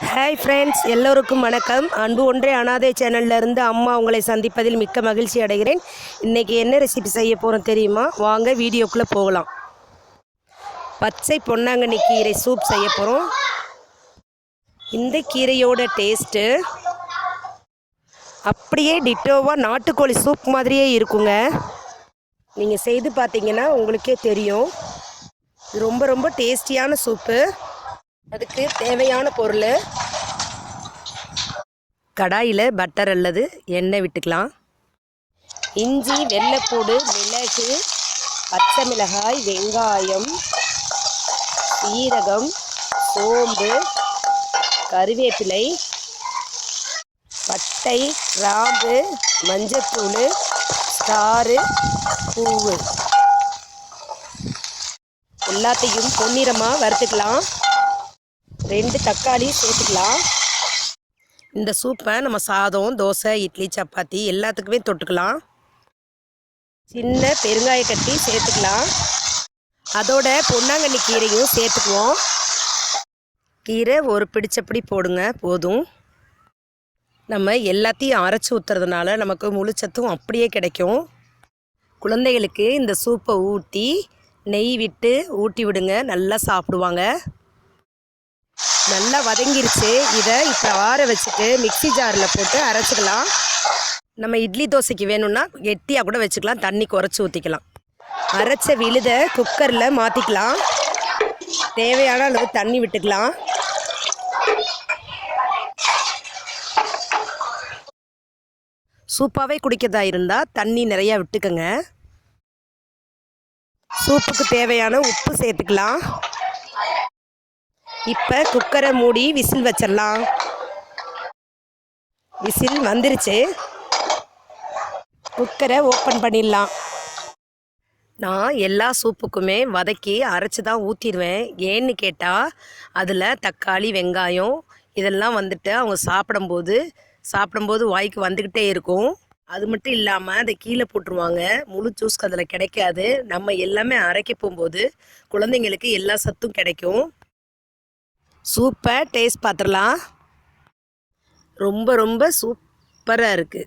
Hi friends, எல்லோருக்கும் வணக்கம். அன்பு ஒன்றே அனாதை சேனல்லேருந்து அம்மா உங்களை சந்திப்பதில் மிக்க மகிழ்ச்சி அடைகிறேன். இன்றைக்கி என்ன ரெசிபி செய்ய போகிறோம் தெரியுமா? வாங்க வீடியோக்குள்ளே போகலாம். பச்சை பொன்னாங்கண்ணி கீரை சூப் செய்ய போகிறோம். இந்த கீரையோட டேஸ்ட்டு அப்படியே டிட்டோவாக நாட்டுக்கோழி சூப் மாதிரியே இருக்குங்க. நீங்கள் செய்து பார்த்தீங்கன்னா உங்களுக்கே தெரியும். ரொம்ப ரொம்ப டேஸ்டியான சூப்பு. அதுக்கு தேவையான பொருள், கடாயில் பட்டர் அல்லது எண்ணெய் விட்டுக்கலாம். இஞ்சி, வெள்ளைப்பூடு, மிளகு, பச்சை மிளகாய், வெங்காயம், சீரகம், சோம்பு, கருவேப்பிலை, பட்டை, கிராம்பு, மஞ்சத்தூள், ஸ்டாரு, பூவு எல்லாத்தையும் பொன்னிறமாக வறுத்துக்கலாம். 2 தக்காளி சேர்த்துக்கலாம். இந்த சூப்பை நம்ம சாதம், தோசை, இட்லி, சப்பாத்தி எல்லாத்துக்குமே தொட்டுக்கலாம். சின்ன பெருங்காய கட்டி சேர்த்துக்கலாம். அதோட பொன்னாங்கண்ணி கீரையும் சேர்த்துக்குவோம். கீரை ஒரு பிடிச்சப்படி போடுங்க, போதும். நம்ம எல்லாத்தையும் அரைச்சி ஊற்றுறதுனால நமக்கு முழுச்சத்தும் அப்படியே கிடைக்கும். குழந்தைகளுக்கு இந்த சூப்பை ஊற்றி நெய் விட்டு ஊட்டி விடுங்க, நல்லா சாப்பிடுவாங்க. நல்லா வதங்கிருச்சு. இதை இப்போ ஆற வச்சுட்டு மிக்ஸி ஜாரில் போட்டு அரைச்சிக்கலாம். நம்ம இட்லி தோசைக்கு வேணும்னா கெட்டியாக கூட வச்சுக்கலாம், தண்ணி குறைச்சி ஊற்றிக்கலாம். அரைச்ச விழுதை குக்கரில் மாற்றிக்கலாம். தேவையான அளவு தண்ணி விட்டுக்கலாம். சூப்பாகவே குடிக்கிறதா இருந்தால் தண்ணி நிறையா விட்டுக்கங்க. சூப்புக்கு தேவையான உப்பு சேர்த்துக்கலாம். இப்போ குக்கரை மூடி விசில் வச்சிடலாம். விசில் வந்துருச்சு. குக்கரை ஓப்பன் பண்ணிடலாம். நான் எல்லா சூப்புக்குமே வதக்கி அரைச்சி தான் ஊற்றிடுவேன். ஏன்னு கேட்டால் அதில் தக்காளி, வெங்காயம் இதெல்லாம் வந்துட்டு அவங்க சாப்பிடும்போது வாய்க்கு வந்துக்கிட்டே இருக்கும். அது மட்டும் இல்லாமல் அதை கீழே போட்டுருவாங்க. முழு ஜூஸ் அதில் கிடைக்காது. நம்ம எல்லாமே அரைக்க போகும்போது குழந்தைங்களுக்கு எல்லா சத்தும் கிடைக்கும். சூப்பர் டேஸ்ட் பார்த்துடலாம். ரொம்ப ரொம்ப சூப்பராக இருக்குது.